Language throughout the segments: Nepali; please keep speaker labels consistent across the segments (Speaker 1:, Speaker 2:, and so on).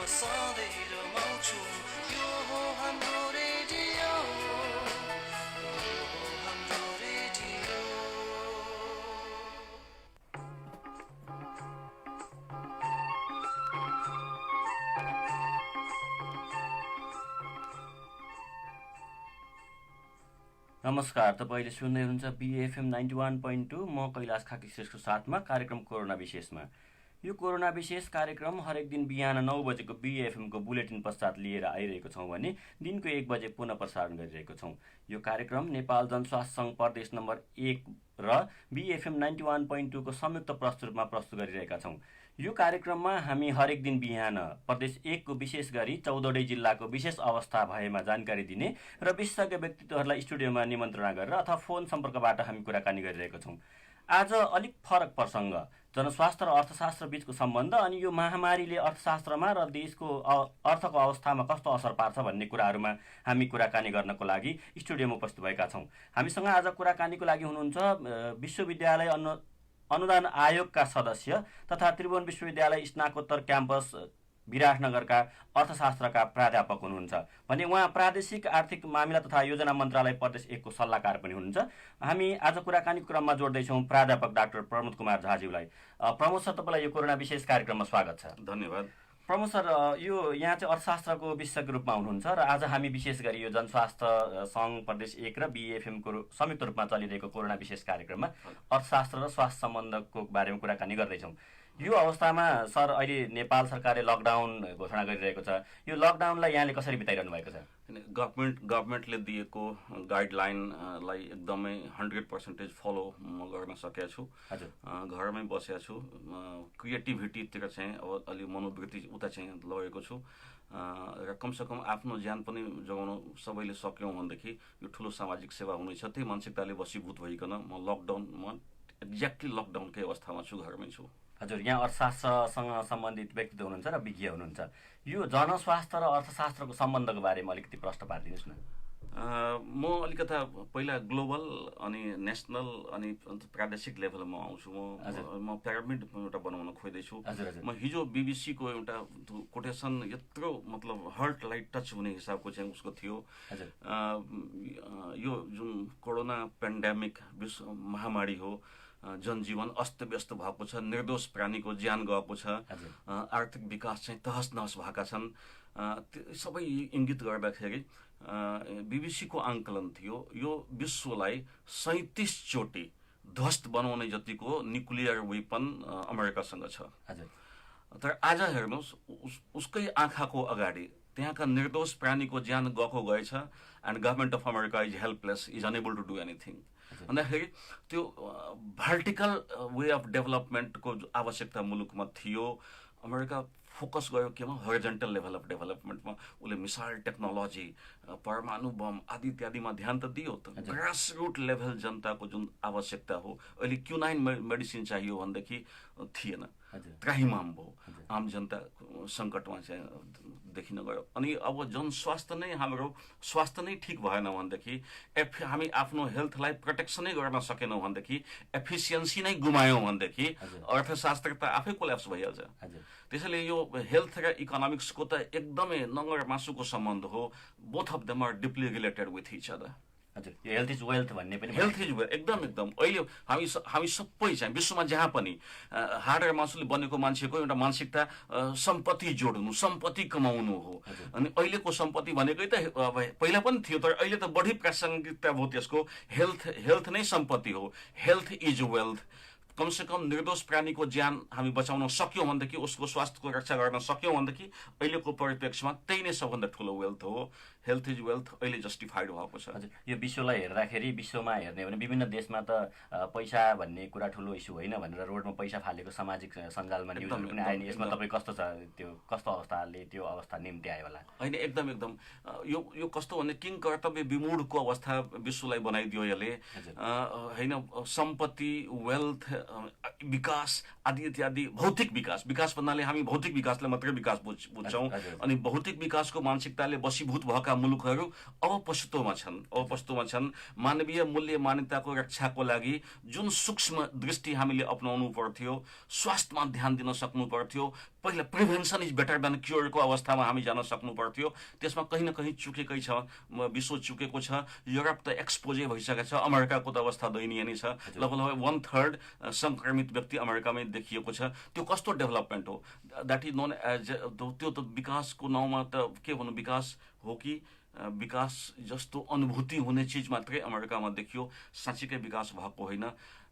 Speaker 1: सधैँ रमाउँछु यो हो हाम्रो रेडियो हाम्रो रेडियो
Speaker 2: नमस्कार, तपाईले सुन्दै हुनुहुन्छ BFM 91.2 म कैलाश खाकीश्रेष्ठको साथमा कार्यक्रम कोरोना विशेषमा। यो कोरोना विशेष कार्यक्रम हरेक दिन बिहान 9 बजेको BFMको बुलेटिन पश्चात लिएर आइरहेको छौँ भने दिनको 1 बजे पुनः प्रसारण गरिरहेको छौँ। यो कार्यक्रम नेपाल जनस्वास्थ्य सङ्घ प्रदेश नम्बर 1 र BFM 91.2 को संयुक्त प्रस्तुतमा प्रस्तुत गरिरहेका छौँ। यो कार्यक्रममा हामी हरेक दिन बिहान प्रदेश 1 को विशेष गरी 14 जिल्लाको विशेष अवस्था भएमा जानकारी दिने र विशेषज्ञ व्यक्तित्वहरूलाई स्टुडियोमा निमन्त्रणा गरेर अथवा फोन सम्पर्कबाट हामी कुराकानी गरिरहेका छौँ। आज अलिक फरक प्रसङ्ग, जनस्वास्थ्य र अर्थशास्त्र बीचको सम्बन्ध अनि यो महामारीले अर्थशास्त्रमा र देशको अर्थको अवस्थामा कस्तो असर पार्छ भन्ने कुराहरूमा हामी कुराकानी गर्नको लागि स्टुडियोमा उपस्थित भएका छौँ। हामीसँग आज कुराकानीको लागि हुनुहुन्छ विश्वविद्यालय अनुदान आयोगका सदस्य तथा त्रिभुवन विश्वविद्यालय स्नाकोत्तर क्याम्पस विराटनगरका अर्थशास्त्रका प्राध्यापक हुनुहुन्छ भने उहाँ प्रादेशिक आर्थिक मामिला तथा योजना मन्त्रालय प्रदेश 1 को सल्लाहकार पनि हुनुहुन्छ। हामी आज कुराकानीको क्रममा जोड्दैछौँ प्राध्यापक डाक्टर प्रमोद कुमार झाज्यूलाई। प्रमोद सर, तपाईँलाई यो कोरोना विशेष कार्यक्रममा स्वागत छ।
Speaker 3: धन्यवाद।
Speaker 2: प्रमोद सर, यो यहाँ चाहिँ अर्थशास्त्रको विशेषज्ञको रूपमा हुनुहुन्छ र आज हामी विशेष गरी यो जनस्वास्थ्य सङ्घ प्रदेश 1 र BFMको संयुक्त रूपमा चलिरहेको कोरोना विशेष कार्यक्रममा अर्थशास्त्र र स्वास्थ्य सम्बन्धको बारेमा कुराकानी गर्दैछौँ। यो अवस्थामा सर अहिले नेपाल सरकारले लकडाउन घोषणा गरिरहेको छ। यो लकडाउनलाई यहाँले कसरी बिताइरहनु भएको छ?
Speaker 3: गभर्मेन्टले दिएको गाइडलाइनलाई एकदमै 100% फलो म गर्न सकेको छु। घरमै बसेको छु। क्रिएटिभिटीतिर चाहिँ अब अलि मनोवृत्ति उता चाहिँ लगेको छु र कमसेकम आफ्नो ज्यान पनि जोगाउन सबैले सक्यौँ भनेदेखि यो ठुलो सामाजिक सेवा हुनेछ। त्यही मानसिकताले वशीभूत भइकन म एक्ज्याक्टली लकडाउनकै अवस्थामा छु, घरमै छु।
Speaker 2: हजुर, यहाँ अर्थशास्त्रसँग सम्बन्धित व्यक्तित्व हुनुहुन्छ र विज्ञ हुनुहुन्छ। यो जनस्वास्थ्य र अर्थशास्त्रको सम्बन्धको बारेमा अलिकति प्रश्न पारिदिनुहोस् न।
Speaker 3: म अलिकता पहिला ग्लोबल अनि नेसनल अनि प्रादेशिक लेभलमा आउँछु। म पिरामिड एउटा बनाउन खोज्दैछु। म हिजो BBC को एउटा कोटेसन यत्रो मतलब हार्टलाई टच हुने हिसाबको चाहिँ उसको थियो। यो जुन कोरोना पेन्डेमिक विश्व महामारी हो, जनजीवन अस्तव्यस्त भएको छ, निर्दोष प्राणीको ज्यान गएको छ, आर्थिक विकास चाहिँ तहस नहस भएका छन्। सबै इङ्गित गर्दाखेरि BBC को आङ्कलन थियो यो विश्वलाई 37 चोटि ध्वस्त बनाउने जतिको न्युक्लियर वेपन अमेरिकासँग छ। तर आज हेर्नुहोस्, उसकै आँखाको अगाडि त्यहाँका निर्दोष प्राणीको ज्यान गएको गएछ and government of America is helpless, is unable to do anything. भन्दाखेरि त्यो भर्टिकल वे अफ डेभलपमेन्टको आवश्यकता मुलुकमा थियो। अमेरिका फोकस गयो केमा? हरिजेन्टल लेभल अफ डेभलपमेन्टमा। उसले मिसाइल टेक्नोलोजी, परमाणु बम आदि इत्यादिमा ध्यान त दियो। त ग्रासरुट लेभल जनताको जुन आवश्यकता हो, अहिले क्युनाइन मेडिसिन चाहियो भनेदेखि थिएन, त्राहिमाम भयो। आम जनता सङ्कटमा चाहिँ देखिन गयो। अनि अब जनस्वास्थ्य नै हाम्रो स्वास्थ्य नै ठिक भएन भनेदेखि, हामी आफ्नो हेल्थलाई प्रोटेक्सनै गर्न सकेनौँ भनेदेखि, एफिसियन्सी नै गुमायौँ भनेदेखि अर्थशास्त्र त आफै कोल्याप्स भइहाल्छ। त्यसैले यो हेल्थ र इकोनोमिक्सको त एकदमै नङ्गर मासुको सम्बन्ध हो। Both of them are deeply related with each other.
Speaker 2: हजुर, यो हेल्थ इज वेल्थ भन्ने पनि
Speaker 3: हेल्थ इज वेल्थ एकदम अहिले हामी सबै चाहिँ विश्वमा जहाँ पनि हाड र मासुले बनेको मान्छेको एउटा मानसिकता सम्पत्ति जोड्नु, सम्पत्ति कमाउनु हो। अनि अहिलेको सम्पत्ति भनेकै त पहिला पनि थियो, तर अहिले त बढी प्रासङ्गिकता भयो त्यसको। हेल्थ नै सम्पत्ति हो। Health is wealth. कमसेकम निर्दोष प्राणीको ज्यान हामी बचाउन सक्यौँ भनेदेखि, उसको स्वास्थ्यको रक्षा गर्न सक्यौँ भनेदेखि अहिलेको परिप्रेक्ष्यमा त्यही नै सबभन्दा ठुलो वेल्थ हो। हेल्थ इज वेल्थ अहिले जस्टिफाइड भएको छ।
Speaker 2: हजुर, यो विश्वलाई हेर्दाखेरि, विश्वमा हेर्ने हो भने विभिन्न देशमा त पैसा भन्ने कुरा ठुलो इस्यु होइन भनेर रोडमा पैसा फालेको सामाजिक सञ्जालमा न्युजहरू पनि आयो नि। यसमा तपाईँ कस्तो छ, त्यो कस्तो अवस्थाले त्यो अवस्था निम्ति आयो होला?
Speaker 3: होइन, एकदम यो कस्तो भने किङ कर्तव्य विमूढको अवस्था विश्वलाई बनाइदियो यसले। होइन, सम्पत्ति, वेल्थ विकास आदि इत्यादि भौतिक विकास भन्नाले हामी भौतिक विकासलाई मात्रै विकास बुझ्छौँ। अनि भौतिक विकासको मानसिकताले बसीभूत भएका मुलुकहरू अपस्थितोमा छन्। मानवीय मूल्य मान्यताको रक्षाको लागि जुन सूक्ष्म दृष्टि हामीले अपनाउनु पर्थ्यो, स्वास्थ्यमा ध्यान दिन सक्नु पर्थ्यो, पहिला प्रिभेन्सन इज बेटर देन क्योरको अवस्थामा हामी जान सक्नु पर्थ्यो, त्यसमा कहीँ न कहीँ चुकेकै छ। विश्व चुकेको छ। युरोप त एक्सपोजै भइसकेको छ। अमेरिकाको त अवस्था दयनीय नै छ। लगभग 1/3 सङ्क्रमित व्यक्ति अमेरिकामै देखिएको छ। त्यो कस्तो डेभलपमेन्ट हो? द्याट इज नोन एज त्यो त विकासको नाउँमा त के भन्नु, विकास हो कि विकास जस्तो अनुभूति हुने चिज मात्रै अमेरिकामा देखियो। साँच्चीकै विकास भएको होइन।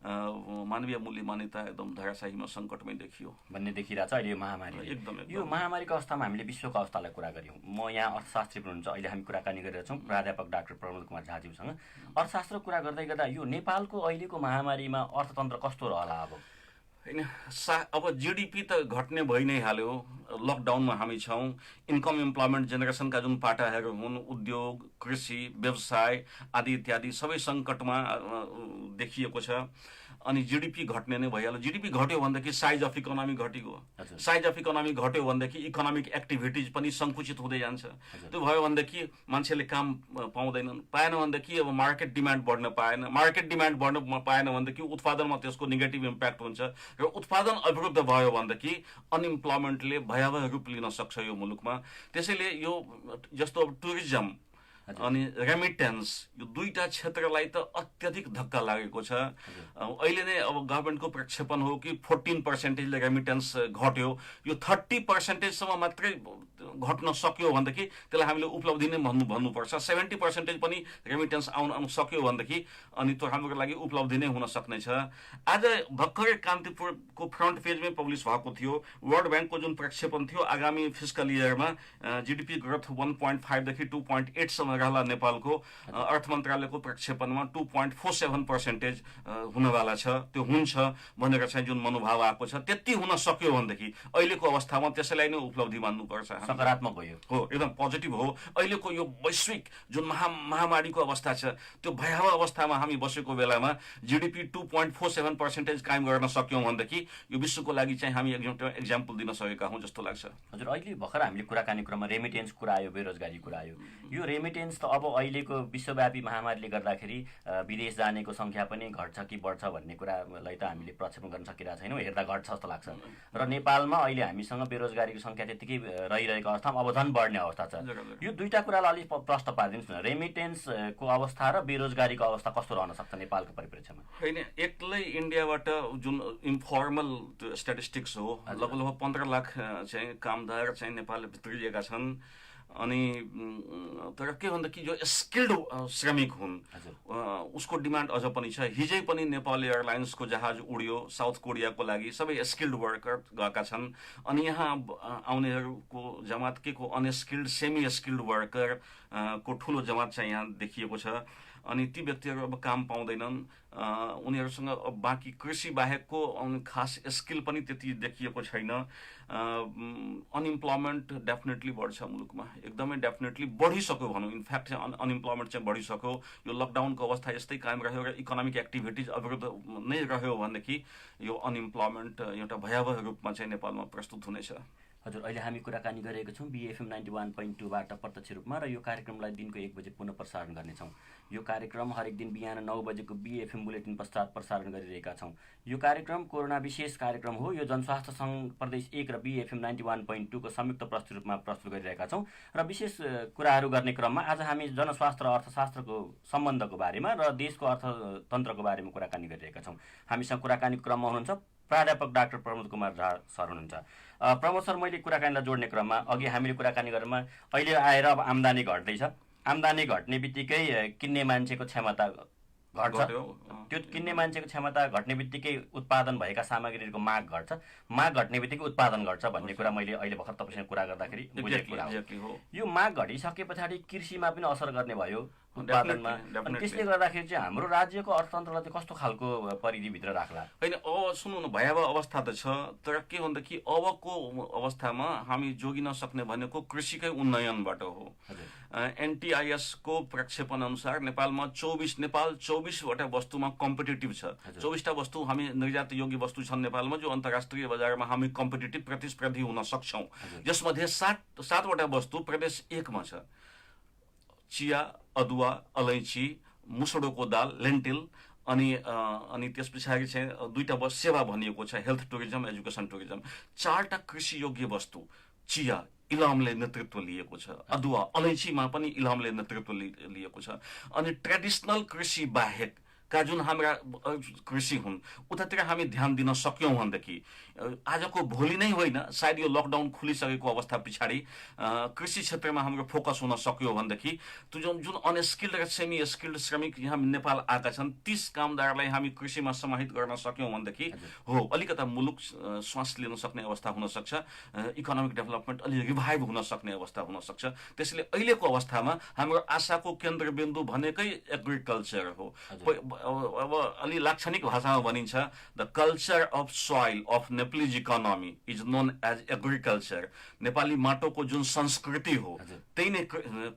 Speaker 3: मानवीय मूल्य मान्यता एकदम धराशायीमा सङ्कटमै देखियो
Speaker 2: भन्ने देखिरहेछ अहिले यो महामारी।
Speaker 3: एकदम
Speaker 2: यो महामारीको अवस्थामा हामीले विश्वको अवस्थालाई कुरा गऱ्यौँ। म यहाँ अर्थशास्त्री हुनुहुन्छ, अहिले हामी कुराकानी गरिरहेछौँ प्राध्यापक डाक्टर प्रमोद कुमार झाज्यूसँग। अर्थशास्त्र कुरा गर्दै गर्दा यो नेपालको अहिलेको महामारीमा अर्थतन्त्र कस्तो रहला अब?
Speaker 3: होइन, अब जिडिपी त घट्ने भइ नै हाल्यो। लकडाउनमा हामी छौँ। इन्कम इम्प्लोइमेन्ट जेनेरेसनका जुन पाटाहरू हुन्, उद्योग, कृषि, व्यवसाय आदि इत्यादि सबै सङ्कटमा देखिएको छ। अनि जिडिपी घट्ने नै भइहाल्यो। जिडिपी घट्यो भनेदेखि साइज अफ इकोनोमी घटेको। साइज अफ इकोनोमी घट्यो भनेदेखि इकोनोमिक एक्टिभिटिज पनि सङ्कुचित हुँदै जान्छ। त्यो भयो भनेदेखि मान्छेले काम पाउँदैनन्। पाएन भनेदेखि अब मार्केट डिमान्ड बढ्न पाएन। मार्केट डिमान्ड बढ्न पाएन भनेदेखि उत्पादनमा त्यसको नेगेटिभ इम्प्याक्ट हुन्छ र उत्पादन अवरुद्ध भयो भनेदेखि अनइम्प्लोइमेन्टले भयावह रूप लिन सक्छ यो मुलुकमा। त्यसैले यो जस्तो अब टुरिज्म अनि रेमिटेन्स, यो दुईटा क्षेत्रलाई त अत्यधिक धक्का लागेको छ। अहिले नै अब गभर्मेन्टको प्रक्षेपण हो कि 14% रेमिटेन्स घट्यो। यो 30% मात्रै घट्न सक्यो भनेदेखि त्यसलाई हामीले उपलब्धि नै भन्नुपर्छ। 70% पनि रेमिटेन्स आउन सक्यो भनेदेखि अनि त्यो हाम्रो लागि उपलब्धि नै हुन सक्ने छ। आज भर्खरै कान्तिपुरको फ्रन्ट पेजमै पब्लिस भएको थियो वर्ल्ड ब्याङ्कको जुन प्रक्षेपण थियो आगामी फिस्कल इयरमा जिडिपी ग्रोथ 1.5 देखि 2.8 सम्म रहला। नेपालको अर्थ मन्त्रालयको प्रक्षेपणमा 2.47% हुनवाला छ। त्यो हुन्छ भनेर चाहिँ जुन मनोभाव आएको छ, त्यति हुन सक्यो भनेदेखि अहिलेको अवस्थामा त्यसैलाई नै उपलब्धि मान्नुपर्छ।
Speaker 2: सकारात्मक भयो,
Speaker 3: हो, एकदम पोजिटिभ हो। अहिलेको यो वैश्विक जुन महामारीको अवस्था छ, त्यो भयावह अवस्थामा हामी बसेको बेलामा जिडिपी 2.47% कायम गर्न सक्यौँ भनेदेखि यो विश्वको लागि चाहिँ हामी एक्जाम्पल दिन सकेका हौँ जस्तो लाग्छ।
Speaker 2: हजुर, अहिले भर्खर हामीले कुराकानी क्रममा रेमिटेन्स कुरा आयो, बेरोजगारी कुरा आयो। यो रेमिटेन्स त अब अहिलेको विश्वव्यापी महामारीले गर्दाखेरि विदेश जानेको सङ्ख्या पनि घट्छ कि बढ्छ भन्ने कुरालाई त हामीले प्रक्षेपण गर्न सकिरहेको छैनौँ। हेर्दा घट्छ जस्तो लाग्छ। र नेपालमा अहिले हामीसँग बेरोजगारीको सङ्ख्या त्यत्तिकै रहिरहेको अवस्थामा अब झन् बढ्ने अवस्था छ। यो दुईटा कुरालाई अलिक प्रश्न पारिदिनुहोस् न। रेमिटेन्सको अवस्था र बेरोजगारीको अवस्था कस्तो रहन सक्छ नेपालको परिप्रेक्ष्यमा?
Speaker 3: होइन, एक्लै इन्डियाबाट जुन इन्फर्मल स्ट्याटिस्टिक्स हो, लगभग 15 लाख चाहिँ कामदार चाहिँ नेपालले भित्रिएका छन्। अनि तर के भन्दाखेरि जो स्किल्ड श्रमिक हुन् उसको डिमान्ड अझ पनि छ। हिजै पनि नेपाल एयरलाइन्सको जहाज उड्यो साउथ कोरियाको लागि। सबै स्किल्ड वर्कर गएका छन्। अनि यहाँ आउनेहरूको जमात के को अनस्किल्ड सेमी स्किल्ड वर्कर को ठुलो जमात चाहिँ यहाँ देखिएको छ। अनि ती व्यक्तिहरू अब काम पाउँदैनन्। उनीहरूसँग अब बाँकी कृषि बाहेकको खास स्किल पनि त्यति देखिएको छैन। अनइम्प्लोइमेन्ट डेफिनेटली बढ्छ मुलुकमा, एकदमै डेफिनेटली बढिसक्यो भनौँ। इनफ्याक्ट चाहिँ अनइम्प्लोइमेन्ट चाहिँ बढिसक्यो। यो लकडाउनको अवस्था यस्तै कायम रह्यो र इकोनोमिक एक्टिभिटिज अवरुद्ध नै रह्यो भनेदेखि यो अनइम्प्लोइमेन्ट एउटा भयावह रूपमा चाहिँ नेपालमा प्रस्तुत हुनेछ।
Speaker 2: हजुर, अहिले हामी कुराकानी गरेको छौँ BFM 91.2बाट प्रत्यक्ष रूपमा र यो कार्यक्रमलाई दिनको 1 बजे पुनः प्रसारण गर्नेछौँ। यो कार्यक्रम हरेक दिन बिहान 9 बजेको BFM बुलेटिन पश्चात प्रसारण गरिरहेका छौँ। यो कार्यक्रम कोरोना विशेष कार्यक्रम हो। यो जनस्वास्थ्य सङ्घ प्रदेश 1 र BFM 91.2 को संयुक्त प्रस्तुत रूपमा प्रस्तुत गरिरहेका छौँ। र विशेष कुराहरू गर्ने क्रममा आज हामी जनस्वास्थ्य र अर्थशास्त्रको सम्बन्धको बारेमा र देशको अर्थतन्त्रको बारेमा कुराकानी गरिरहेका छौँ। हामीसँग कुराकानी क्रममा हुनुहुन्छ प्राध्यापक डाक्टर प्रमोद कुमार झा सर हुनुहुन्छ। प्रमोद सर, मैले कुराकानीलाई जोड्ने क्रममा अघि हामीले कुराकानी गरेमा अहिले आएर अब आम्दानी घट्दैछ। आम्दानी घट्ने बित्तिकै किन्ने मान्छेको क्षमता घट्छ। त्यो किन्ने मान्छेको क्षमता घट्ने बित्तिकै उत्पादन भएका सामग्रीहरूको माग घट्छ। माग घट्ने बित्तिकै उत्पादन घट्छ भन्ने कुरा मैले अहिले भर्खर तपाईँसँग कुरा गर्दाखेरि बुझेको कुरा हो। यो माग घटिसके पछाडि कृषिमा पनि असर गर्ने भयो, उत्पादनमा। अनि त्यसले गर्दाखेरि चाहिँ हाम्रो राज्यको अर्थतन्त्रलाई चाहिँ कस्तो खालको परिधिभित्र राख्ला?
Speaker 3: होइन, अब सुन्नु न, भयावह अवस्था त छ। तर के भन्दाखेरि अबको अवस्थामा हामी जोगिन सक्ने भनेको कृषिकै उन्नयनबाट हो। NTIS को प्रक्षेपण अनुसार नेपाल 24वटा वस्तुमा कम्पिटिटिभ छ। 24टा वस्तु हामी निर्यात योग्य वस्तु छन् नेपालमा, जो अन्तर्राष्ट्रिय बजारमा हामी कम्पिटिटिभ प्रतिस्पर्धी हुन सक्छौँ। यसमध्ये 7वटा वस्तु प्रदेश 1 मा छ। चिया, अदुवा, अलैँची, मुसुडोको दाल, लेन्टिल, अनि त्यस पछाडि चाहिँ 2टा सेवा भनिएको छ, हेल्थ टुरिज्म, एजुकेसन टुरिज्म। 4टा कृषि योग्य वस्तु, चिया इलामले नेतृत्व लिएको छ, अदुवा अलैँचीमा पनि इलामले नेतृत्व लिएको छ। अनि ट्रेडिसनल कृषि बाहेक का जुन हाम्रा कृषि हुन् उतातिर हामी ध्यान दिन सक्यौँ भनेदेखि आजको भोलि नै होइन, सायद यो लकडाउन खुलिसकेको अवस्था पछाडि कृषि क्षेत्रमा हाम्रो फोकस हुन सक्यो भनेदेखि त्यो जुन अनस्किल्ड र सेमी स्किल्ड श्रमिक यहाँ नेपाल आएका छन् 30 कामदारलाई हामी कृषिमा समाहित गर्न सक्यौँ भनेदेखि हो अलिकता मुलुक श्वास लिन सक्ने अवस्था हुन सक्छ, इकोनोमिक डेभलपमेन्ट अलि रिभाइभ हुन सक्ने अवस्था हुन सक्छ। त्यसैले अहिलेको अवस्थामा हाम्रो आशाको केन्द्रबिन्दु भनेकै एग्रिकल्चर हो। अब अलि लाक्षणिक भाषामा भनिन्छ the culture of soil of Nepalese economy is known as agriculture. नेपाली माटोको जुन संस्कृति हो त्यही नै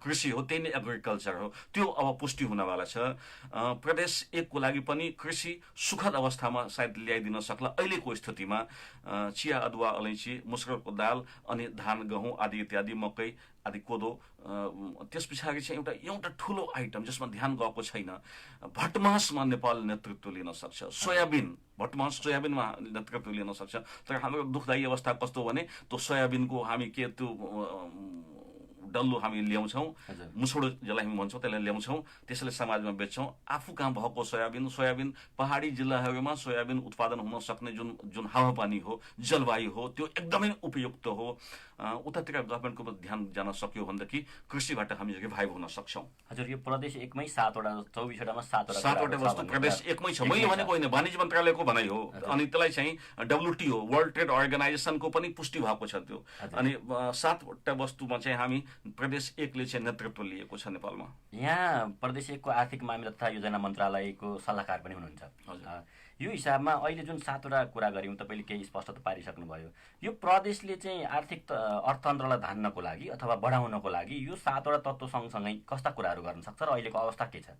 Speaker 3: कृषि हो, त्यही नै एग्रिकल्चर हो। त्यो अब पुष्टि हुनवाला छ। प्रदेश 1 को लागि पनि कृषि सुखद अवस्थामा सायद ल्याइदिन सक्ला अहिलेको स्थितिमा। चिया, अदुवा, अलैँची, मुसुरोको दाल अनि धान, गहुँ आदि इत्यादि, मकै आदि, कोदो। त्यस पछाडि चाहिँ एउटा ठुलो आइटम जसमा ध्यान गएको छैन, भटमासमा नेपाल नेतृत्व लिन सक्छ। सोयाबिन, भटमास सोयाबिनमा नेतृत्व लिन सक्छ। तर हाम्रो दुःखदायी अवस्था कस्तो भने त्यो सोयाबिनको हामी त्यो डल्लो हामी ल्याउँछौँ, मुसुडो जसलाई हामी भन्छौँ त्यसलाई ल्याउँछौँ, त्यसैले समाजमा बेच्छौँ। आफू कहाँ भएको सोयाबिन पहाडी जिल्लाहरूमा सोयाबिन उत्पादन हुन सक्ने जुन हावापानी हो, जलवायु हो, त्यो एकदमै उपयुक्त हो। उतातिर गभर्मेन्टको ध्यान जान सक्यो भनेदेखि कृषिबाट हामी रिभाइभ हुन सक्छौँ।
Speaker 2: हजुर, यो प्रदेश 1 मै 24वटामा
Speaker 3: 7वटा वस्तु प्रदेश 1 मै छ। मैले भनेको होइन, वाणिज्य मन्त्रालयको भनाइ हो। अनि त्यसलाई चाहिँ WTO वर्ल्ड ट्रेड अर्गनाइजेसनको पनि पुष्टि भएको छ त्यो। अनि 7वटा वस्तुमा चाहिँ हामी प्रदेश 1 ले चाहिँ नेतृत्व लिएको छ नेपालमा।
Speaker 2: यहाँ प्रदेश 1 को आर्थिक मामिला तथा योजना मन्त्रालयको सल्लाहकार पनि हुनुहुन्छ। यो हिसाबमा अहिले जुन 7वटा कुरा गऱ्यौँ, तपाईँले केही स्पष्ट पारिसक्नुभयो। यो प्रदेशले चाहिँ आर्थिक अर्थतन्त्रलाई धान्नको लागि अथवा बढाउनको लागि यो 7वटा तत्त्व सँगसँगै कस्ता कुराहरू गर्न सक्छ र अहिलेको अवस्था के छ?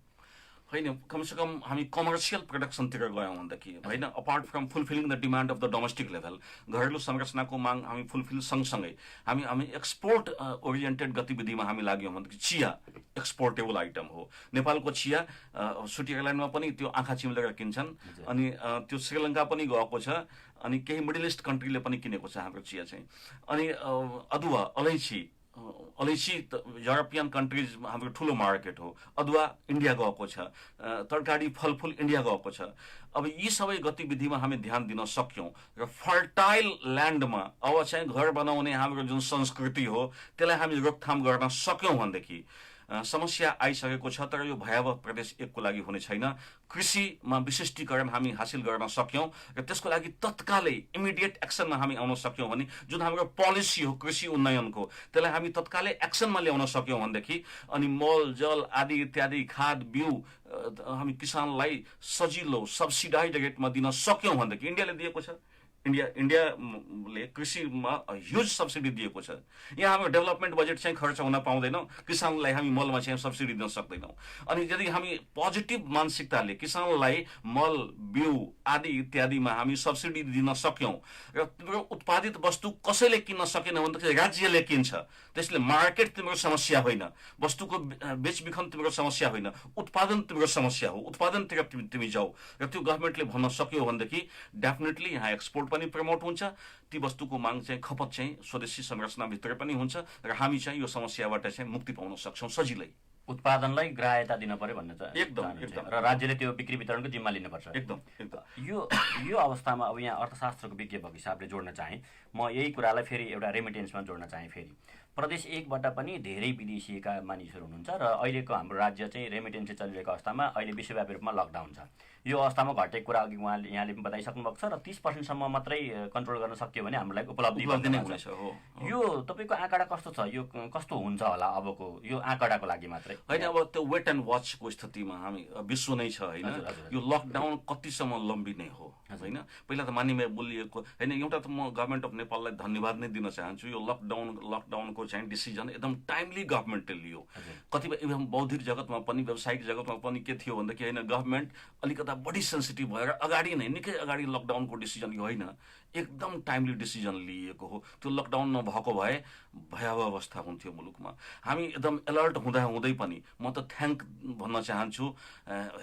Speaker 3: होइन, कमसेकम हामी कमर्सियल प्रोडक्सनतिर गयौँ भनेदेखि होइन, apart from fulfilling the demand of the domestic level, घरेलु संरचनाको माग हामी फुलफिल सँगसँगै हामी एक्सपोर्ट ओरिएन्टेड गतिविधिमा हामी लाग्यौँ भनेदेखि चिया एक्सपोर्टेबल आइटम हो। नेपालको चिया स्विजरल्यान्डमा पनि त्यो आँखा चिम्लेर किन्छन्, अनि त्यो श्रीलङ्का पनि गएको छ, अनि केही मिडल इस्ट कन्ट्रीले पनि किनेको छ हाम्रो चिया चाहिँ। अनि अदुवा, अलैँची युरोपियन कन्ट्रिज हाम्रो ठुलो मार्केट हो। अदुवा इन्डिया गएको छ, तरकारी फलफुल इन्डिया गएको छ। अब यी सबै गतिविधिमा हामी ध्यान दिन सक्यौँ र फर्टाइल ल्यान्डमा अब चाहिँ घर बनाउने हाम्रो जुन संस्कृति हो त्यसलाई हामी रोकथाम गर्न सक्यौँ भनेदेखि समस्या आइसकेको छ। तर यो भयावह प्रदेश 1 को लागि हुने छैन। कृषिमा विशिष्टीकरण हामी हासिल गर्न सक्यौँ र त्यसको लागि तत्कालै इमिडिएट एक्सनमा हामी आउन सक्यौँ भने जुन हाम्रो पोलिसी हो कृषि उन्नयनको त्यसलाई हामी तत्कालै एक्सनमा ल्याउन सक्यौँ भनेदेखि अनि मल जल आदि इत्यादि खाद बिउ हामी किसानलाई सजिलो सब्सिडाइज रेटमा दिन सक्यौँ भनेदेखि इन्डियाले दिएको छ। इन्डियाले कृषिमा ह्युज सब्सिडी दिएको छ। यहाँ हाम्रो डेभलपमेन्ट बजेट चाहिँ खर्च हुन पाउँदैनौँ, किसानलाई हामी मलमा चाहिँ सब्सिडी दिन सक्दैनौँ। अनि यदि हामी पोजिटिभ मानसिकताले किसानलाई मल बिउ आदि इत्यादिमा हामी सब्सिडी दिन सक्यौँ र तिम्रो उत्पादित वस्तु कसैले किन्न सकेन भनेदेखि राज्यले किन्छ, त्यसले मार्केट तिम्रो समस्या होइन, वस्तुको बेचबिखन तिम्रो समस्या होइन, उत्पादन तिम्रो समस्या हो। उत्पादनतिर तिमी जाऊ र त्यो गभर्मेन्टले भन्न सक्यो भनेदेखि डेफिनेटली यहाँ एक्सपोर्ट पनि प्रमोट हुन्छ, ती वस्तुको माग चाहिँ खपत चाहिँ स्वदेशी संरचनाभित्र पनि हुन्छ र हामी चाहिँ यो समस्याबाट चाहिँ मुक्ति पाउन सक्छौँ सजिलै।
Speaker 2: उत्पादनलाई ग्राह्यता दिन पर्यो भन्ने चाहिँ
Speaker 3: एकदम
Speaker 2: र राज्यले त्यो बिक्री वितरणको जिम्मा लिनुपर्छ।
Speaker 3: एकदम
Speaker 2: यो अवस्थामा अब यहाँ अर्थशास्त्रको विज्ञ भएको हिसाबले जोड्न चाहेँ म यही कुरालाई फेरि एउटा रेमिटेन्समा जोड्न चाहेँ। फेरि प्रदेश 1बाट पनि धेरै विदेशीका मानिसहरू हुनुहुन्छ र अहिलेको हाम्रो राज्य चाहिँ रेमिटेन्स चलिरहेको अवस्थामा अहिले विश्वव्यापी रूपमा लकडाउन छ। यो अवस्थामा घटेको कुरा अघि यहाँले पनि बताइसक्नु भएको छ र 30% मात्रै कन्ट्रोल गर्न सक्यो भने हाम्रो लागि उपलब्धि
Speaker 3: नै हुनेछ।
Speaker 2: यो तपाईँको आँकडा कस्तो छ? यो कस्तो हुन्छ होला अबको यो आँकडाको लागि मात्रै
Speaker 3: होइन? अब त्यो वेट एन्ड वाचको स्थितिमा हामी विश्व नै छ होइन। यो लकडाउन कतिसम्म लम्बिने हो होइन? पहिला त मानिमे बोलिएको होइन। एउटा त म गभर्मेन्ट अफ नेपाललाई धन्यवाद नै दिन चाहन्छु। यो लकडाउनको चाहिँ डिसिजन एकदम टाइमली गभर्मेन्टले लियो। कतिपय एकदम बौद्धिक जगतमा पनि व्यावसायिक जगतमा पनि के थियो भन्दाखेरि होइन गभर्मेन्ट अलिकता बढी सेन्सिटिभ भएर अगाडि नै निकै अगाडि लकडाउनको डिसिजन यो होइन, एकदम टाइमली डिसिजन लिएको हो। त्यो लकडाउन नभएको भए भयावह अवस्था हुन्थ्यो मुलुकमा। हामी एकदम अलर्ट हुँदा हुँदै पनि म त थ्याङ्क भन्न चाहन्छु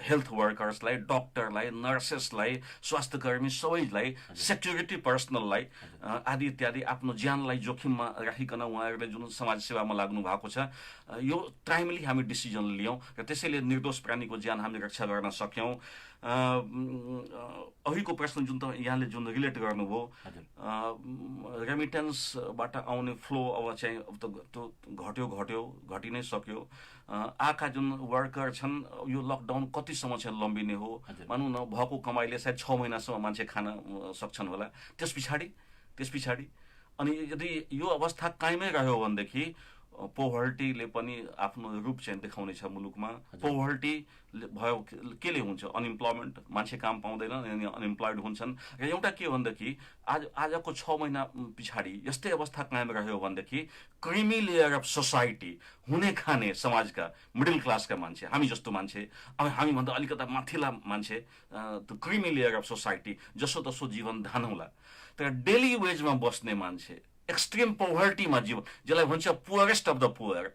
Speaker 3: हेल्थ वर्कर्सलाई, डक्टरलाई, नर्सेसलाई, स्वास्थ्यकर्मी सबैलाई, सेक्युरिटी पर्सनललाई आदि इत्यादि आफ्नो ज्यानलाई जोखिममा राखिकन उहाँहरूले जुन समाज सेवामा लाग्नु भएको छ यो टाइमली हामी डिसिजन लियौँ र त्यसैले निर्दोष प्राणीको ज्यान हामीले रक्षा गर्न सक्यौँ। अघिको प्रश्न जुन त यहाँले जुन रिलेट गर्नुभयो रेमिटेन्सबाट आउने फ्लो अब चाहिँ त्यो घटि नै सक्यो। आका जुन वर्कर छन् यो लकडाउन कतिसम्म चाहिँ लम्बिने हो भनौँ न, भएको कमाइले सायद 6 महिनासम्म मान्छे खान सक्छन् होला। त्यस पछाडि अनि यदि यो अवस्था कायमै रह्यो भनेदेखि पोभर्टीले पनि आफ्नो रूप चाहिँ देखाउनेछ मुलुकमा। पोभर्टी भयो केले हुन्छ? अनइम्प्लोइमेन्ट, मान्छे काम पाउँदैन, अनइम्प्लोइड हुन्छन्। र एउटा के भनेदेखि आजको 6 महिना पछाडि यस्तै अवस्था कायम रह्यो भनेदेखि क्रिमी लेयर अफ सोसाइटी हुने खाने समाजका मिडल क्लासका मान्छे, हामी जस्तो मान्छे, अब हामीभन्दा अलिकता माथिल्ला मान्छे, त्यो क्रिमी लेयर अफ सोसाइटी जसो तसो जीवन धानौला। तर डेली वेजमा बस्ने मान्छे, एक्सट्रिम पोभर्टीमा जीवन, जसलाई भन्छ पुअरेस्ट अफ द पुअर,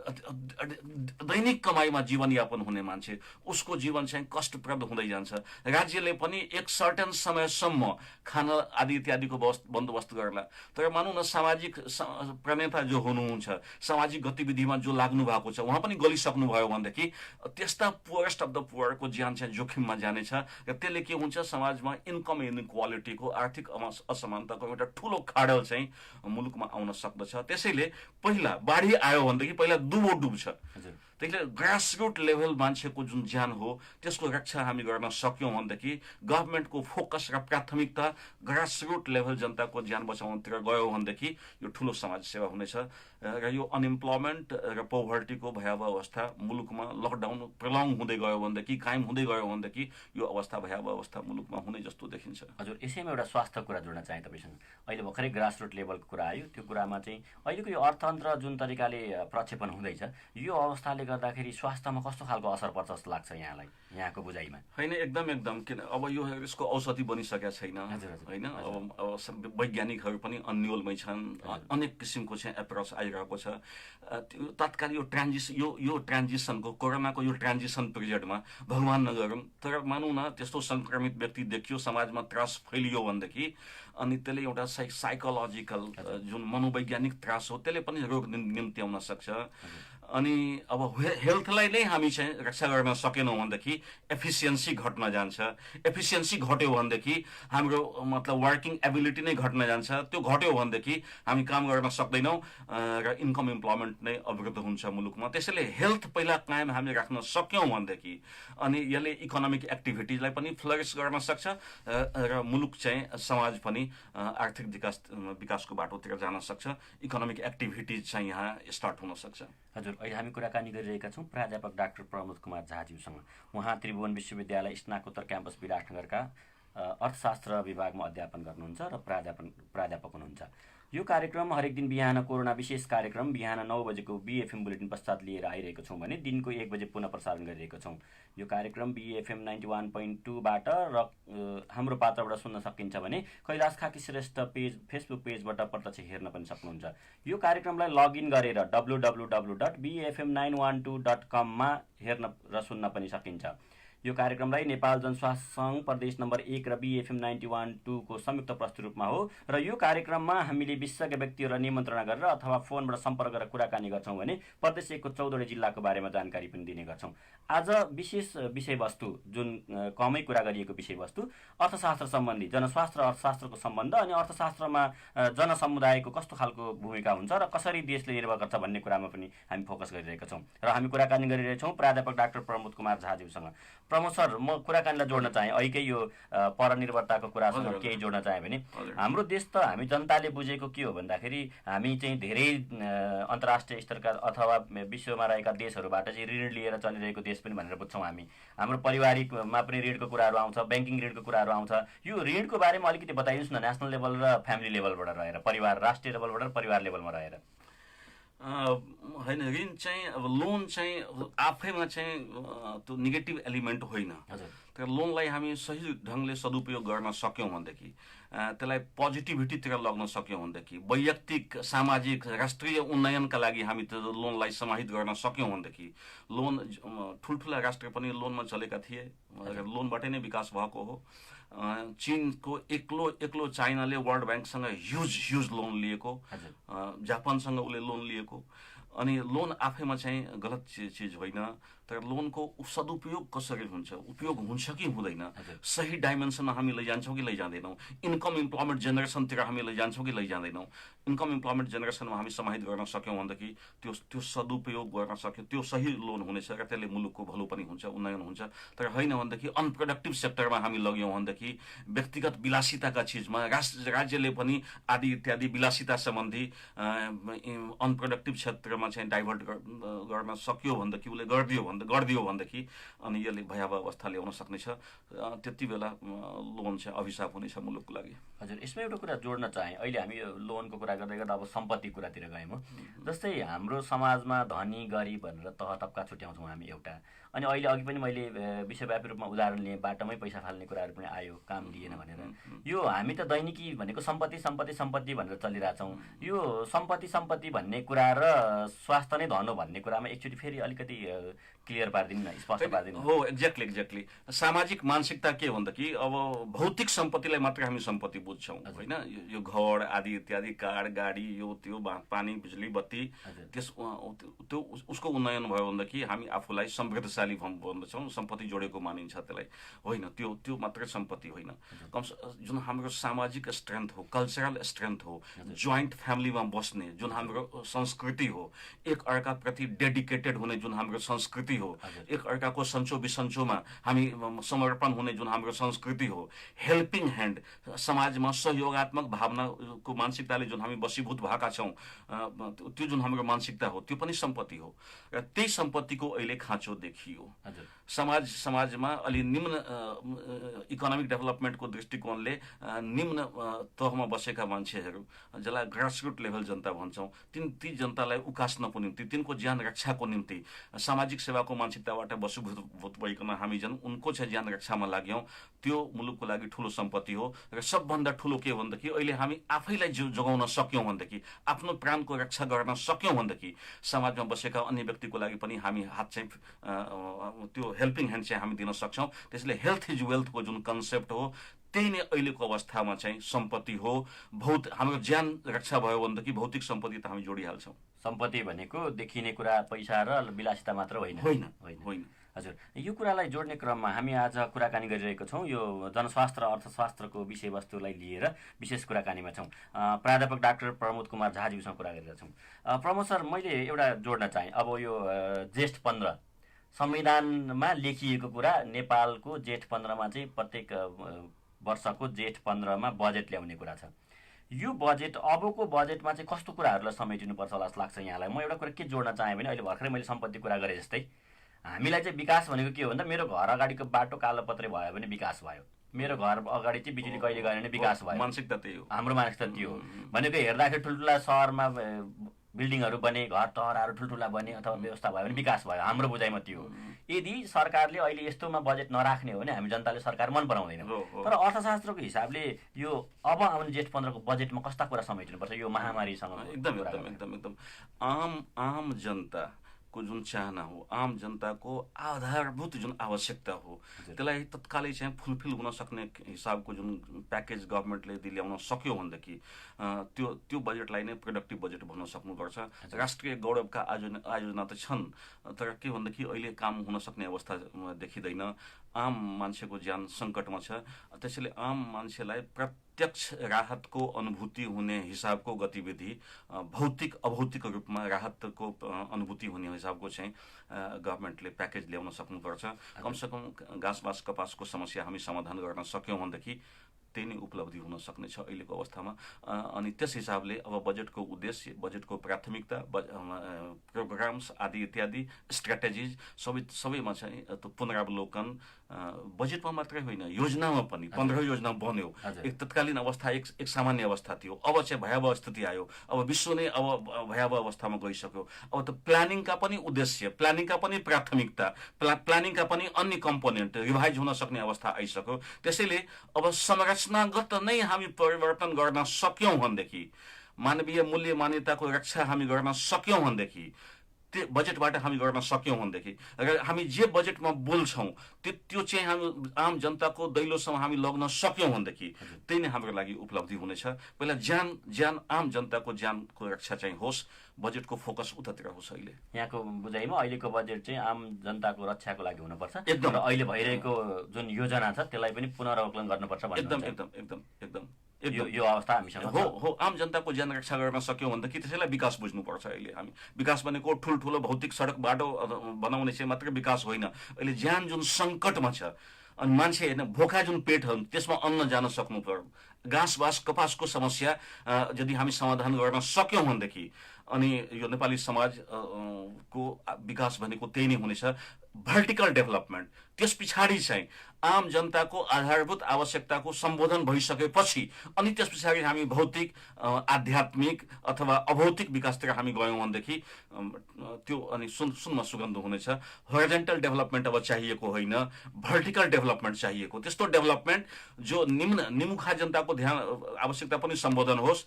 Speaker 3: दैनिक कमाइमा जीवनयापन हुने मान्छे, उसको जीवन चाहिँ कष्टप्रद हुँदै जान्छ। राज्यले पनि एक सर्टेन समयसम्म खाना आदि इत्यादिको बन्दोबस्त गर्ला। तर मानौँ न सामाजिक प्रणेता जो हुनुहुन्छ, सामाजिक गतिविधिमा जो लाग्नु भएको छ, उहाँ पनि गलिसक्नुभयो भनेदेखि त्यस्ता पुअरेस्ट अफ द पुअरको ज्यान चाहिँ जोखिममा जानेछ। र त्यसले के हुन्छ, समाजमा इन्कम इनइक्वालिटीको, आर्थिक असमानताको एउटा ठुलो खाडल चाहिँ मुलुकमा आउन सक्दछ। त्यसैले पहिला बाढी आयो भनेदेखि पहिला दुबो डुब्छ। त्यसले ग्रासरुट लेभल मान्छेको जुन ज्यान हो त्यसको रक्षा हामी गर्न सक्यौँ भनेदेखि गभर्मेन्टको फोकस र प्राथमिकता ग्रासरुट लेभल जनताको ज्यान बचाउनतिर गयो भनेदेखि यो ठुलो समाज सेवा हुनेछ। र यो अनइम्प्लोइमेन्ट र पोभर्टीको भयावह अवस्था मुलुकमा लकडाउन प्रलङ हुँदै गयो भनेदेखि, कायम हुँदै गयो भनेदेखि यो अवस्था भयावह अवस्था मुलुकमा हुने जस्तो देखिन्छ।
Speaker 2: हजुर, यसैमा एउटा स्वास्थ्य कुरा जोड्न चाहे तपाईँसँग। अहिले भर्खरै ग्रासरुट लेभलको कुरा आयो, त्यो कुरामा चाहिँ अहिलेको यो अर्थतन्त्र जुन तरिकाले प्रक्षेपण हुँदैछ, यो अवस्थाले गर्दाखेरि स्वास्थ्यमा कस्तो खालको असर पर्छ जस्तो लाग्छ यहाँलाई, यहाँको बुझाइमा?
Speaker 3: होइन, एकदम किन अब यो यसको औषधि बनिसकेका छैन होइन। अब वैज्ञानिकहरू पनि अन्योलमै छन्, अनेक किसिमको चाहिँ एप्रोच आइरहेको छ। तत्काल यो ट्रान्जिसनको कोरोनाको यो ट्रान्जिसन पिरियडमा भगवान नगरौँ, तर मानौँ न त्यस्तो सङ्क्रमित व्यक्ति देखियो, समाजमा त्रास फैलियो भनेदेखि अनि त्यसले एउटा साइकोलोजिकल जुन मनोवैज्ञानिक त्रास हो त्यसले पनि रोग निम्ति आउन सक्छ। अनि अब हेल्थलाई नै हामी चाहिँ रक्षा गर्न सकेनौँ भनेदेखि एफिसियन्सी घट्न जान्छ। एफिसियन्सी घट्यो भनेदेखि हाम्रो मतलब वर्किङ एबिलिटी नै घट्न जान्छ। त्यो घट्यो भनेदेखि हामी काम गर्न सक्दैनौँ र इन्कम इम्प्लोइमेन्ट नै अवरुद्ध हुन्छ मुलुकमा। त्यसैले हेल्थ पहिला कायम हामीले राख्न सक्यौँ भनेदेखि अनि यसले इकोनोमिक एक्टिभिटिजलाई पनि फ्लरिस गर्न सक्छ र मुलुक चाहिँ समाज पनि आर्थिक विकासको बाटोतिर जान सक्छ। इकोनोमिक एक्टिभिटिज चाहिँ यहाँ स्टार्ट हुन सक्छ।
Speaker 2: हजुर, अहिले हामी कुराकानी गरिरहेका छौँ प्राध्यापक डाक्टर प्रमोद कुमार झाज्यूसँग। उहाँ त्रिभुवन विश्वविद्यालय स्नाकोत्तर क्याम्पस विराटनगरका अर्थशास्त्र विभागमा अध्यापन गर्नुहुन्छ र प्राध्यापक हुनुहुन्छ। यो कार्यक्रम हरेक दिन बिहान कोरोना विशेष कार्यक्रम बिहान 9 बजेको BFM बुलेटिन पश्चात लिएर आइरहेको छौँ भने दिनको 1 बजे पुनः प्रसारण गरिरहेको छौँ। यो कार्यक्रम BFM 91.2 बाट र हाम्रो पात्रबाट सुन्न सकिन्छ भने कैलाश खाकी श्रेष्ठ फेसबुक पेजबाट प्रत्यक्ष हेर्न पनि सक्नुहुन्छ। यो कार्यक्रमलाई लगइन गरेर www.bfm912.com मा हेर्न र सुन्न पनि सकिन्छ। यो कार्यक्रमलाई नेपाल जनस्वास्थ्य सङ्घ प्रदेश नम्बर 1 र BFM 91.2 को संयुक्त प्रस्तुत रूपमा हो र यो कार्यक्रममा हामीले विशेषज्ञ व्यक्तिहरूलाई निमन्त्रणा गरेर अथवा फोनबाट सम्पर्क गरेर कुराकानी गर्छौँ भने प्रदेश 1 को 14 जिल्लाको बारेमा जानकारी पनि दिने गर्छौँ। आज विशेष विषयवस्तु जुन कमै कुरा गरिएको विषयवस्तु अर्थशास्त्र सम्बन्धी, जनस्वास्थ्य र अर्थशास्त्रको सम्बन्ध अनि अर्थशास्त्रमा जनसमुदायको कस्तो खालको भूमिका हुन्छ र कसरी देशले निर्भर गर्छ भन्ने कुरामा पनि हामी फोकस गरिरहेका छौँ र हामी कुराकानी गरिरहेछौँ प्राध्यापक डाक्टर प्रमोद कुमार झाज्यूसँग। प्रमोद सर, म कुराकानीलाई जोड्न चाहेँ अहिलेकै यो परनिर्भरताको कुरासँग केही जोड्न चाहेँ भने हाम्रो देश त हामी जनताले बुझेको के हो भन्दाखेरि हामी चाहिँ धेरै अन्तर्राष्ट्रिय स्तरका अथवा विश्वमा रहेका देशहरूबाट चाहिँ ऋण लिएर चलिरहेको देश पनि भनेर बुझ्छौँ हामी। हाम्रो पारिवारिकमा पनि ऋणको कुराहरू आउँछ, ब्याङ्किङ ऋणको कुराहरू आउँछ। यो ऋणको बारेमा अलिकति बताइदिनुहोस् न, नेसनल लेभल र फ्यामिली लेभलबाट रहेर, परिवार राष्ट्रिय लेभलबाट र परिवार लेभलमा रहेर।
Speaker 3: होइन, ऋण चाहिँ अब लोन चाहिँ आफैमा चाहिँ त्यो नेगेटिभ एलिमेन्ट होइन।
Speaker 2: हजुर।
Speaker 3: तर लोनलाई हामी सही ढङ्गले सदुपयोग गर्न सक्यौँ भनेदेखि, त्यसलाई पोजिटिभिटीतिर लग्न सक्यौँ भनेदेखि, वैयक्तिक सामाजिक राष्ट्रिय उन्नयनका लागि हामी त्यो लोनलाई समाहित गर्न सक्यौँ भनेदेखि, लोन ठुल्ठुला राष्ट्र पनि लोनमा चलेका थिए, लोनबाटै नै विकास भएको हो। चीनको एक्लो चाइनाले वर्ल्ड ब्याङ्कसँग ह्युज लोन लिएको, जापानसँग उसले लोन लिएको। अनि लोन आफैमा चाहिँ गलत चिज होइन, तर लोनको सदुपयोग कसरी हुन्छ, उपयोग हुन्छ कि हुँदैन, सही डाइमेन्सनमा हामी लैजान्छौँ कि लैजाँदैनौँ, इन्कम इम्प्लोइमेन्ट जेनेरेसनतिर हामी लैजान्छौँ कि लैजाँदैनौँ। इन्कम इम्प्लोइमेन्ट जेनेरेसनमा हामी समाहित गर्न सक्यौँ भनेदेखि त्यो सदुपयोग गर्न सक्यौँ, त्यो सही लोन हुनेछ र त्यसले मुलुकको भलो पनि हुन्छ, उन्नयन हुन्छ। तर होइन भनेदेखि अनप्रोडक्टिभ सेक्टरमा हामी लग्यौँ भनेदेखि व्यक्तिगत विलासिताका चिजमा राज्यले पनि आदि इत्यादि विलासिता सम्बन्धी अनप्रोडक्टिभ क्षेत्रमा चाहिँ डाइभर्ट गर्न सक्यो भनेदेखि, उसले गरिदियो भनेदेखि अनि यसले भयावह अवस्था ल्याउन सक्नेछ। त्यति बेला लोन चाहिँ अभिशाप हुनेछ मुलुकको लागि।
Speaker 2: हजुर, यसमा एउटा कुरा जोड्न चाहेँ। अहिले हामी यो लोनको कुरा गर्दै गर्दा अब सम्पत्ति कुरातिर गयौँ। जस्तै हाम्रो समाजमा धनी गरिब भनेर तह तब्का छुट्याउँछौँ हामी एउटा। अनि अहिले अघि पनि मैले विश्वव्यापी रूपमा उदाहरण लिएँ, बाटोमै पैसा फाल्ने कुराहरू पनि आयो, काम दिएन भनेर। यो हामी त दैनिकी भनेको सम्पत्ति भनेर चलिरहेछौँ। यो सम्पत्ति भन्ने कुरा र स्वास्थ्य नै धन हो भन्ने कुरामा एकचोटि फेरि अलिकति क्लियर पारिदिनु न, स्पष्ट पारिदिनु।
Speaker 3: हो, एक्ज्याक्टली। सामाजिक मानसिकता के भन्दाखेरि अब भौतिक सम्पत्तिलाई मात्र हामी सम्पत्ति बुझ्छौँ, होइन? यो घर आदि इत्यादि, कार गाडी, यो त्यो पानी बिजुली बत्ती, त्यो उसको उन्नयन भयो भनेदेखि हामी आफूलाई समृद्धशाली भन्दछौँ, सम्पत्ति जोडेको मानिन्छ त्यसलाई। होइन, त्यो मात्रै सम्पत्ति होइन। जुन हाम्रो सामाजिक स्ट्रेन्थ हो, कल्चरल स्ट्रेन्थ हो, जोइन्ट फ्यामिलीमा बस्ने जुन हाम्रो संस्कृति हो, एक अर्काप्रति डेडिकेटेड हुने जुन हाम्रो संस्कृति हो, एक अर्काको सन्चो बिसन्चोमा हामी समर्पण हुने जुन हाम्रो संस्कृति हो, हेल्पिङ ह्यान्ड, समाजमा सहयोगात्मक भावनाको मानसिकताले जुन हामी बसीभूत भएका छौँ, त्यो जुन हाम्रो मानसिकता हो, त्यो पनि सम्पत्ति हो। र त्यही सम्पत्तिको अहिले खाँचो देखियो। समाजमा अलि निम्न इकोनोमिक डेभलपमेन्टको दृष्टिकोणले निम्न तहमा बसेका मान्छेहरू, जसलाई ग्रासरुट लेभल जनता भन्छौँ, ती जनतालाई उकास्नको निम्ति, तिनको ज्यान रक्षाको निम्ति सामाजिक सेवाको मानसिकताबाट बसुभूत भइकन हामी जन उनको चाहिँ ज्यान रक्षामा लाग्यौँ। त्यो मुलुकको लागि ठुलो सम्पत्ति हो। र सबभन्दा ठुलो के भनेदेखि अहिले हामी आफैलाई जोगाउन सक्यौँ भनेदेखि, आफ्नो प्राणको रक्षा गर्न सक्यौँ भनेदेखि समाजमा बसेका अन्य व्यक्तिको लागि पनि हामी हात चाहिँ त्यो हेल्पिङ ह्यान्ड चाहिँ हामी दिन सक्छौँ। त्यसैले हेल्थ इज वेल्थको जुन कन्सेप्ट हो, त्यही नै अहिलेको अवस्थामा चाहिँ सम्पत्ति हो। हाम्रो ज्यान रक्षा भयो भनेदेखि भौतिक सम्पत्ति त हामी जोडिहाल्छौँ।
Speaker 2: सम्पत्ति भनेको देखिने कुरा पैसा र विलासिता मात्र होइन। हजुर, यो कुरालाई जोड्ने क्रममा हामी आज कुराकानी गरिरहेको छौँ। यो जनस्वास्थ्य र अर्थशास्त्रको विषयवस्तुलाई लिएर विशेष कुराकानीमा छौँ। प्राध्यापक डाक्टर प्रमोद कुमार झाजीसँग कुरा गरिरहेका छौँ। प्रमोद सर, मैले एउटा जोड्न चाहेँ। अब यो जेठ 15 संविधानमा लेखिएको कुरा, नेपालको जेठ 15मा चाहिँ प्रत्येक वर्षको जेठ 15मा बजेट ल्याउने कुरा छ। यो बजेट, अबको बजेटमा चाहिँ कस्तो कुराहरूलाई समेटिनुपर्छ होला जस्तो लाग्छ यहाँलाई? म एउटा कुरा के जोड्न चाहेँ भने, अहिले भर्खरै मैले सम्पत्ति कुरा गरेँ जस्तै, हामीलाई चाहिँ विकास भनेको के हो भन्दा मेरो घर अगाडिको बाटो कालोपत्रे भयो भने विकास भयो, मेरो घर अगाडि चाहिँ बिजुली कहिले गयो भने विकास भयो।
Speaker 3: मानसिकता त्यही हो,
Speaker 2: हाम्रो मानसिकता त्यो हो भनेको। हेर्दाखेरि ठुल्ठुला सहरमा बिल्डिङहरू बने, घर टहराहरू ठुल्ठुला बने अथवा व्यवस्था भयो भने विकास भयो, हाम्रो बुझाइमा त्यो हो। यदि सरकारले अहिले यस्तोमा बजेट नराख्ने हो भने हामी जनताले सरकार मन पराउँदैन। तर अर्थशास्त्रको हिसाबले यो अब आउने जेठ 15को बजेटमा कस्ता कुरा समेटिनुपर्छ यो महामारीसँग?
Speaker 3: एकदम आम जनताको जुन चाहना हो, आम जनताको आधारभूत जुन आवश्यकता हो, त्यसलाई तत्कालै चाहिँ फुलफिल हुन सक्ने हिसाबको जुन प्याकेज गभर्मेन्टले ल्याउन सक्यो भनेदेखि त्यो बजेटलाई नै प्रोडक्टिभ बजेट भन्न सक्नुपर्छ। राष्ट्रिय गौरवका आयोजना त छन्, तर के भनेदेखि अहिले काम हुन सक्ने अवस्था देखिँदैन। आम मान्छेको ज्यान सङ्कटमा छ। त्यसैले आम मान्छेलाई प्रत्यक्ष राहतको अनुभूति हुने हिसाबको गतिविधि, भौतिक अभौतिक रूपमा राहतको अनुभूति हुने हिसाबको चाहिँ गभर्मेन्टले प्याकेज ल्याउन सक्नुपर्छ। कमसेकम घाँस बाँस कपासको समस्या हामी समाधान गर्न सक्यौँ भनेदेखि त्यही नै उपलब्धि हुन सक्नेछ अहिलेको अवस्थामा। अनि त्यस हिसाबले अब बजेटको उद्देश्य, बजेटको प्राथमिकता, प्रोग्राम्स आदि इत्यादि स्ट्र्याटेजिज सबैमा चाहिँ त्यो पुनरावलोकन बजेटमा मात्रै होइन, योजनामा पनि 15 योजना बन्यो। एक तत्कालीन अवस्था एक सामान्य अवस्था थियो, अब चाहिँ भयावह स्थिति आयो, अब विश्व नै अब भयावह अवस्थामा गइसक्यो। अब त प्लानिङका पनि उद्देश्य, प्लानिङका पनि प्राथमिकता, प्लानिङका पनि अन्य कम्पोनेन्ट रिभाइज हुन सक्ने अवस्था आइसक्यो। त्यसैले अब संरचनागत नै हामी परिवर्तन गर्न सक्यौँ भनेदेखि, मानवीय मूल्य मान्यताको रक्षा हामी गर्न सक्यौँ भनेदेखि, त्यो बजेटबाट हामी गर्न सक्यौँ भनेदेखि, र हामी जे बजेटमा बोल्छौँ त्यो चाहिँ हामी आम जनताको दैलोसम्म हामी लग्न सक्यौँ भनेदेखि त्यही नै हाम्रो लागि उपलब्धि हुनेछ। पहिला ज्यान आम जनताको ज्यानको रक्षा चाहिँ होस्, बजेटको फोकस उतातिर होस्। अहिले
Speaker 2: यहाँको बुझाइमा अहिलेको बजेट चाहिँ आम जनताको रक्षाको लागि हुनुपर्छ,
Speaker 3: एकदम।
Speaker 2: र अहिले भइरहेको जुन योजना छ त्यसलाई पनि पुनरावलोकन गर्नुपर्छ भन्नुहुन्छ।
Speaker 3: एकदम
Speaker 2: यो अवस्था हामीसँग
Speaker 3: हो। आम जनताको ज्यान रक्षा गर्न सक्यौँ भनेदेखि त्यसैलाई विकास बुझ्नुपर्छ। अहिले हामी विकास भनेको ठुल्ठुलो भौतिक सडक बाटो बनाउने चाहिँ मात्रै विकास होइन। अहिले ज्यान जुन सङ्कटमा छ, अनि मान्छे होइन भोका जुन पेटहरू त्यसमा अन्न जान सक्नु पर्यो, घाँस बाँस कपासको समस्या यदि हामी समाधान गर्न सक्यौँ भनेदेखि अनि यो नेपाली समाज को विकास भनेको त्यही नै हुनेछ। भर्टिकल डेभलपमेन्ट, त्यस पछाडि चाहिँ आम जनताको आधारभूत आवश्यकताको सम्बोधन भइसकेपछि अनि त्यस पछाडि हामी भौतिक, आध्यात्मिक अथवा अभौतिक विकासतिर हामी गयौँ भनेदेखि त्यो अनि सुनमा सुगन्ध हुनेछ। होरिजेन्टल डेभलपमेन्ट अब चाहिएको होइन, भर्टिकल डेभलपमेन्ट चाहिएको। त्यस्तो डेभलपमेन्ट जो निमुखा जनताको ध्यान आवश्यकता पनि सम्बोधन होस्,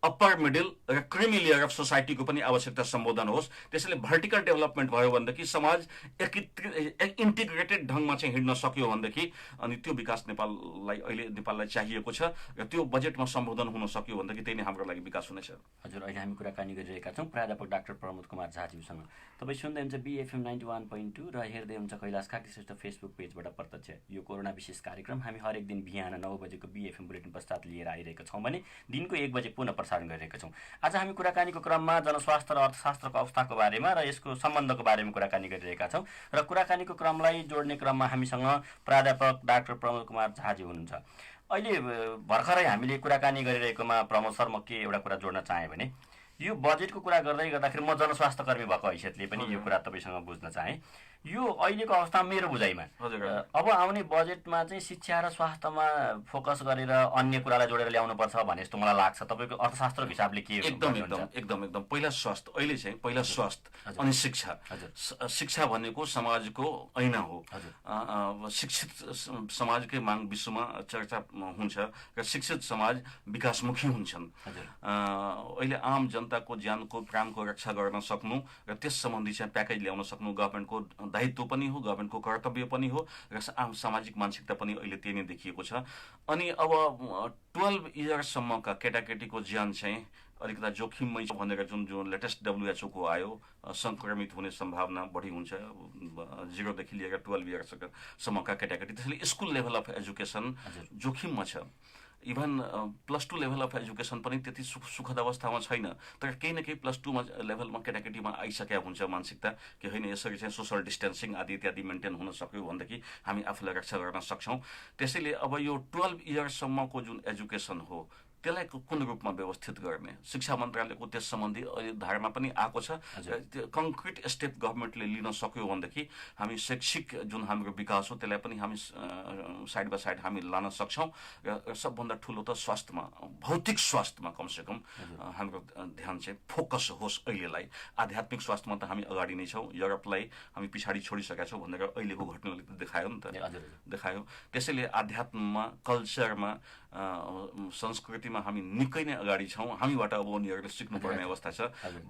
Speaker 3: अप्पर मिडल र क्रिमी लेयर अफ सोसाइटीको पनि आवश्यकता सम्बोधन होस्। त्यसैले भर्टिकल डेभलपमेन्ट भयो भनेदेखि समाज इन्टिग्रेटेड ढङ्गमा चाहिँ हिँड्न सक्यो भनेदेखि अनि त्यो विकास नेपाललाई चाहिएको छ, र त्यो बजेटमा सम्बोधन हुन सक्यो भनेदेखि त्यही नै हाम्रो लागि विकास हुनेछ।
Speaker 2: हजुर, अहिले हामी कुराकानी गरिरहेका छौँ प्राध्यापक डाक्टर प्रमोद कुमार झाज्यूसँग। तपाईँ सुन्दै हुन्छ BFM 91.2 र हेर्दै हुन्छ कैलाश खाकी श्रेष्ठ फेसबुक पेजबाट प्रत्यक्ष। यो कोरोना विशेष कार्यक्रम हामी हरेक दिन बिहान 9 बजेको BFM बुलेटिन पश्चात लिएर आइरहेका छौँ भने दिनको 1 बजे पुनः प्रसारण गरिरहेका छौँ। आज हामी कुराकानीको क्रममा जनस्वास्थ्य र अर्थशास्त्रको अवस्थाको बारेमा र यसको सम्बन्धको बारेमा कुराकानी गरिरहेका छौँ, र कुराकानीको क्रमलाई जोड्ने क्रममा हामीसँग प्राध्यापक डाक्टर प्रमोद कुमार झाज्यू हुनुहुन्छ। अहिले भर्खरै हामीले कुराकानी गरिरहेकोमा प्रमोद सर, म के एउटा कुरा जोड्न चाहेँ भने यो बजेटको कुरा गर्दाखेरि म जनस्वास्थ्य कर्मी भएको हैसियतले पनि यो कुरा तपाईँसँग बुझ्न चाहेँ। यो अहिलेको अवस्थामा मेरो बुझाइमा अब आउने बजेटमा चाहिँ शिक्षा र स्वास्थ्यमा फोकस गरेर अन्य कुरालाई जोडेर ल्याउनुपर्छ भने जस्तो मलाई लाग्छ। तपाईँको अर्थशास्त्रको हिसाबले के?
Speaker 3: एकदम पहिला स्वास्थ्य, अहिले चाहिँ पहिला स्वास्थ्य अनि शिक्षा। शिक्षा भनेको समाजको ऐना हो। शिक्षित समाजकै माग विश्वमा चर्चा हुन्छ र शिक्षित समाज विकासमुखी हुन्छन्। अहिले आम जनताको ज्यानको प्राणको रक्षा गर्न सक्नु र त्यस सम्बन्धी चाहिँ प्याकेज ल्याउन सक्नु गभर्मेन्टको दायित्व पनि हो, गभर्मेन्टको कर्तव्य पनि हो, र सामाजिक मानसिकता पनि अहिले त्यही नै देखिएको छ। अनि अब 12 इयर्ससम्मका केटाकेटीको ज्यान चाहिँ अलिकता जोखिममै छ भनेर जुन लेटेस्ट WHO को आयो, सङ्क्रमित हुने सम्भावना बढी हुन्छ 0 देखि लिएर 12 इयर्ससम्मका केटाकेटी। त्यसैले स्कुल लेभल अफ एजुकेसन जोखिममा छ। इभन +2 लेभल अफ एजुकेसन पनि त्यति सुखद अवस्थामा छैन, तर केही न केही +2 लेभलमा केटाकेटीमा आइसकेका हुन्छ मानसिकता कि होइन यसरी चाहिँ सोसल डिस्टेन्सिङ आदि इत्यादि मेन्टेन हुन सक्यो भनेदेखि हामी आफूलाई रक्षा गर्न सक्छौँ। त्यसैले अब यो 12 इयर्ससम्मको जुन एजुकेसन हो त्यसलाई कुन रूपमा व्यवस्थित गर्ने, शिक्षा मन्त्रालयको त्यस सम्बन्धी अहिले धारणा पनि आएको छ। त्यो कङ्क्रिट स्टेप गभर्मेन्टले लिन सक्यो भनेदेखि हामी शैक्षिक जुन हाम्रो विकास हो त्यसलाई पनि हामी साइड बाई साइड हामी लान सक्छौँ। र सबभन्दा ठुलो त स्वास्थ्यमा, भौतिक स्वास्थ्यमा कमसेकम हाम्रो ध्यान चाहिँ फोकस होस्। अहिलेलाई आध्यात्मिक स्वास्थ्यमा त हामी अगाडि नै छौँ, युरोपलाई हामी पछाडि छोडिसकेका छौँ भनेर अहिलेको घटनाले त देखायो नि त, देखायो। त्यसैले आध्यात्ममा, कल्चरमा, संस्कृतिमा हामी निकै नै अगाडि छौँ। हामीबाट अब उनीहरूले सिक्नुपर्ने अवस्था छ।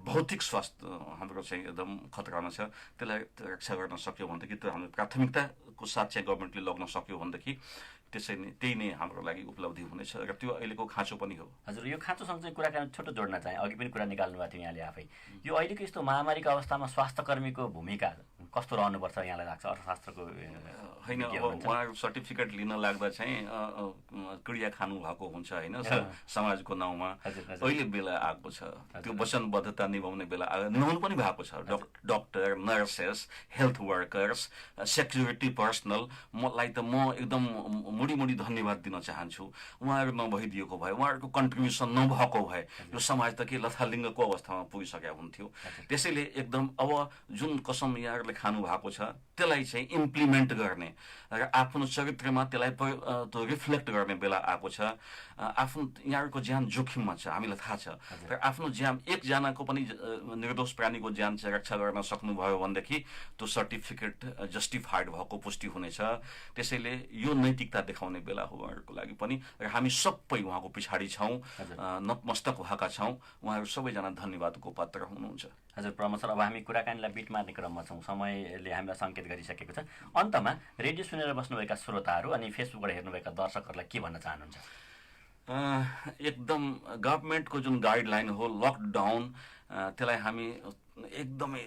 Speaker 3: भौतिक स्वास्थ्य हाम्रो चाहिँ एकदम खतरामा छ। त्यसलाई रक्षा गर्न सक्यो भनेदेखि त्यो हाम्रो प्राथमिकताको साथ चाहिँ गभर्मेन्टले लग्न सक्यो भनेदेखि त्यही नै हाम्रो लागि उपलब्धि हुनेछ, र त्यो अहिलेको खाँचो पनि हो।
Speaker 2: हजुर, यो खाँचोसँग चाहिँ कुराकानी छोटो जोड्न चाहेँ। अघि पनि कुरा निकाल्नु भएको थियो यहाँले आफै। यो अहिलेको यस्तो महामारीको अवस्थामा स्वास्थ्यकर्मीको भूमिका कस्तो रहनुपर्छ यहाँलाई लाग्छ अर्थशास्त्रको
Speaker 3: होइन? अब उहाँहरू सर्टिफिकेट लिन लाग्दा चाहिँ क्रिया खानु भएको हुन्छ होइन, समाजको नाउँमा अहिले बेला आएको छ, त्यो वचनबद्धता निभाउने बेला निभाउनु पनि भएको छ। Doctor, nurses, health workers, security personal, मलाई त म एकदम मुडी धन्यवाद दिन चाहन्छु। उहाँहरू नभइदिएको भए, उहाँहरूको कन्ट्रिब्युसन नभएको भए यो समाज त के लथालिङ्गको अवस्थामा पुगिसकेको हुन्थ्यो। त्यसैले एकदम अब जुन कसम यहाँहरूले खानु भएको छ त्यसलाई चाहिँ इम्प्लिमेन्ट गर्ने र आफ्नो चरित्रमा त्यसलाई रिफ्लेक्ट गर्ने बेला आएको छ। आफ्नो यहाँहरूको ज्यान जोखिममा छ, हामीलाई थाहा छ, र आफ्नो ज्यान एकजनाको पनि निर्दोष प्राणीको ज्यान चाहिँ रक्षा गर्न सक्नुभयो भनेदेखि त्यो सर्टिफिकेट जस्टिफाइड भएको पुष्टि हुनेछ। त्यसैले यो नैतिकता देखाउने बेला हो उहाँहरूको लागि पनि, र हामी सबै उहाँको पछाडि छौँ, नतमस्तक भएका छौँ। उहाँहरू सबैजना धन्यवादको पात्र हुनुहुन्छ।
Speaker 2: हजुर प्रमोद सर, अब हामी कुराकानीलाई बिट मार्ने क्रममा छौँ, समयले हामीलाई सङ्केत गरिसकेको छ। अन्तमा रेडियो सुनेर बस्नुभएका श्रोताहरू अनि फेसबुकबाट हेर्नुभएका दर्शकहरूलाई के भन्न चाहनुहुन्छ?
Speaker 3: एकदम गभर्मेन्टको जुन गाइडलाइन हो लकडाउन, त्यसलाई हामी एकदमै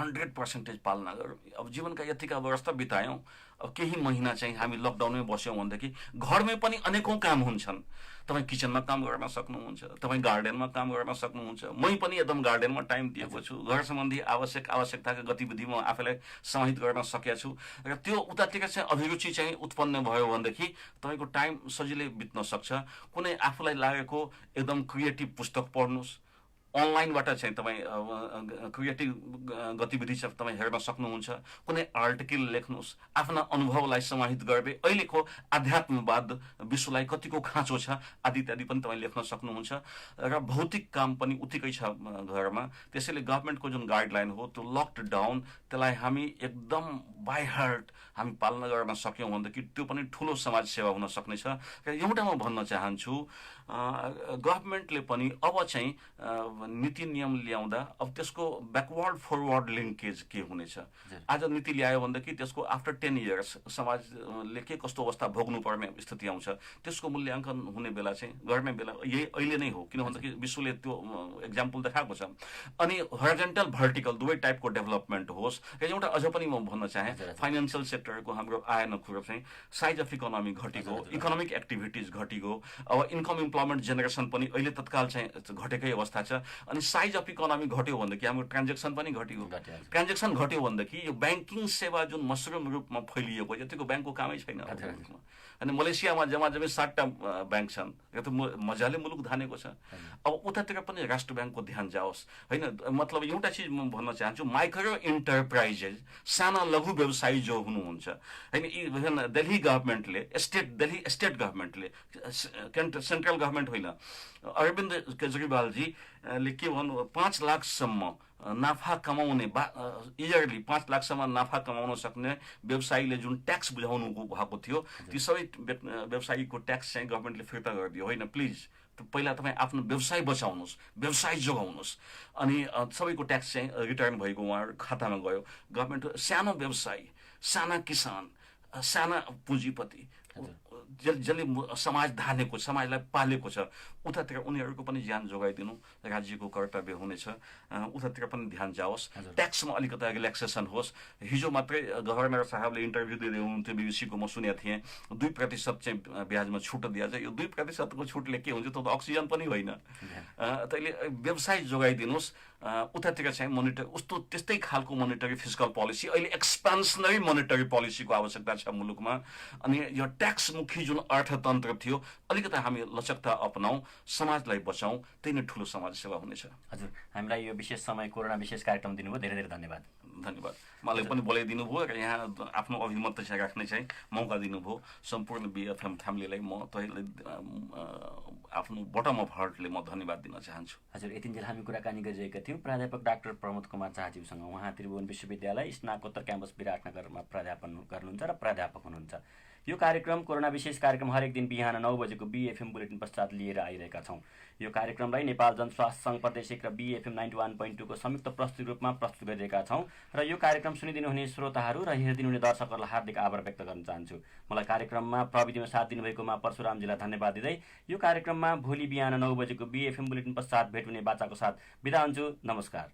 Speaker 3: 100% पालना गरौँ। अब जीवनका यतिका वर्ष त बितायौँ, अब केही महिना चाहिँ हामी लकडाउनमै बस्यौँ भनेदेखि घरमै पनि अनेकौँ काम हुन्छन्। तपाईँ किचनमा काम गर्न सक्नुहुन्छ, तपाईँ गार्डनमा काम गर्न सक्नुहुन्छ। मै पनि एकदम गार्डनमा टाइम दिएको छु, घर सम्बन्धी आवश्यकताका गतिविधि म आफैलाई समाहित गर्न सकेको छु। र त्यो उतातिर चाहिँ अभिरुचि चाहिँ उत्पन्न भयो भनेदेखि तपाईँको टाइम सजिलै बित्न सक्छ। कुनै आफूलाई लागेको एकदम क्रिएटिभ पुस्तक पढ्नुहोस्, अनलाइनबाट चाहिँ तपाईँ क्रिएटिभ गतिविधि चाहिँ तपाईँ हेर्न सक्नुहुन्छ। कुनै आर्टिकल लेख्नुहोस्, आफ्ना अनुभवलाई समाहित गर्दै अहिलेको आध्यात्मवाद विश्वलाई कतिको खाँचो छ आदि इत्यादि पनि तपाईँ लेख्न सक्नुहुन्छ। र भौतिक काम पनि उत्तिकै छ घरमा। त्यसैले गभर्मेन्टको जुन गाइडलाइन हो त्यो लकडाउन, त्यसलाई हामी एकदम बाई हार्ट हामी पालना गर्न सक्यौँ भनेदेखि त्यो पनि ठुलो समाज सेवा हुन सक्नेछ। र एउटा म भन्न चाहन्छु, गभर्मेन्टले पनि अब चाहिँ नीति नियम ल्याउँदा अब त्यसको ब्याकवर्ड फरवर्ड लिङ्केज के हुनेछ। आज नीति ल्यायो भनेदेखि त्यसको आफ्टर 10 इयर्स समाजले के कस्तो अवस्था भोग्नुपर्ने स्थिति आउँछ त्यसको मूल्याङ्कन हुने बेला चाहिँ गर्ने बेला यही अहिले नै हो। किन भन्दाखेरि विश्वले त्यो एक्जाम्पल देखाएको छ। अनि हरिजन्टल भर्टिकल दुवै टाइपको डेभलपमेन्ट होस्। र एउटा अझ पनि म भन्न चाहेँ, फाइनेन्सियल सेक्टरको हाम्रो आय नखुरो चाहिँ साइज अफ इकोनोमी घटेको, इकोनोमिक एक्टिभिटिज घटेको, अब इन्कम इम्प्लोइमेन्ट जेनेरेसन पनि अहिले तत्काल चाहिँ घटेकै अवस्था छ। अनि साइज अफ इकोनोमी घट्यो भनेदेखि हाम्रो ट्रान्जेक्सन पनि घट्यो। ट्रान्जेक्सन घट्यो भनेदेखि यो ब्याङ्किङ सेवा जुन मसरुम रूपमा फैलिएको, यतिको ब्याङ्कको कामै छैन। अनि मलेसियामा जम्मा 60टा ब्याङ्क छन्, यो त मजाले मुलुक धानेको छ। अब उतातिर पनि राष्ट्र ब्याङ्कको ध्यान जाओस् होइन। मतलब एउटा चिज म भन्न चाहन्छु, माइक्रो इन्टरप्राइजेस, साना लघु व्यवसायी जो हुनुहुन्छ होइन, इभन दिल्ली गभर्मेन्टले, दिल्ली स्टेट गभर्मेन्टले, सेन्ट्रल गभर्मेन्ट होइन, अरविन्द केजरीवालजीले के भन्नु, 5 लाखसम्म नाफा कमाउने इयरली 5 लाखसम्म नाफा कमाउन सक्ने व्यवसायीले जुन ट्याक्स बुझाउनु भएको थियो ती सबै व्यवसायीको ट्याक्स चाहिँ गभर्मेन्टले फिर्ता गरिदियो। होइन, प्लिज पहिला तपाईँ आफ्नो व्यवसाय बचाउनुहोस्, व्यवसाय जोगाउनुहोस्। अनि सबैको ट्याक्स चाहिँ रिटर्न भएको उहाँहरू खातामा गयो। गभर्मेन्ट सानो व्यवसायी, साना किसान, साना पुँजीपति जसले समाज धानेको, समाजलाई पालेको छ, उतातिर उनीहरूको पनि ज्यान जोगाइदिनु राज्यको कर्तव्य हुनेछ। उतातिर पनि ध्यान जाओस्, ट्याक्समा अलिकति रिल्याक्सेसन होस्। हिजो मात्रै गभर्नर साहबले इन्टरभ्यू दिँदै हुनुहुन्थ्यो बीबीसीको, म सुनेको थिएँ। 2% चाहिँ ब्याजमा छुट दिएछ। यो 2%को छुटले के हुन्छ, त्यो त अक्सिजन पनि होइन। तैँले व्यवसाय जोगाइदिनुहोस्। उतातिर चाहिँ मोनिटर उस्तो त्यस्तै खालको मोनिटरी फिस्कल पोलिसी, अहिले एक्सपेन्सनरी मोनिटरी पोलिसीको आवश्यकता छ मुलुकमा। अनि यो ट्याक्समुखी जुन अर्थतन्त्र थियो अलिकति हामी लचकता अपनाउँ, समाजलाई बचाउँ, त्यही नै ठुलो समाज सेवा हुनेछ।
Speaker 2: हजुर, हामीलाई यो विशेष समय कोरोना विशेष कार्यक्रम दिनुभयो, धेरै धेरै धन्यवाद।
Speaker 3: धन्यवाद। मलाई पनि बोलाइदिनु भयो र यहाँ आफ्नो अभिमत चाहिँ राख्ने चाहिँ मौका दिनुभयो। सम्पूर्ण BFM फ्यामिलीलाई म आफ्नो बटम अफ हार्टले म धन्यवाद दिन चाहन्छु।
Speaker 2: हजुर, यतिन्जेल हामी कुराकानी गरिरहेका थियौँ प्राध्यापक डाक्टर प्रमोद कुमार झाज्यूसँग। उहाँ त्रिभुवन विश्वविद्यालय स्नातकोत्तर क्याम्पस विराटनगरमा प्राध्यापन गर्नुहुन्छ र प्राध्यापक हुनुहुन्छ। यो कार्यक्रम कोरोना विशेष कार्यक्रम हरेक दिन बिहान 9 बजेको BFM बुलेटिन पश्चात लिएर आइरहेका छौँ। यो कार्यक्रमलाई नेपाल जनस्वास्थ्य सङ्घ प्रादेशिक र BFM 91.2 को संयुक्त प्रस्तुत रूपमा प्रस्तुत गरिरहेका छौँ। र यो कार्यक्रम सुनिदिनुहुने श्रोताहरू र हेरिदिनुहुने दर्शकहरूलाई हार्दिक आभार व्यक्त गर्न चाहन्छु। मलाई कार्यक्रममा प्रविधिमा साथ दिनुभएकोमा परशुरामजीलाई धन्यवाद दिँदै यो कार्यक्रममा भोलि बिहान 9 बजेको BFM बुलेटिन पश्चात भेट हुने बाचाको साथ बिदा हुन्छु। नमस्कार।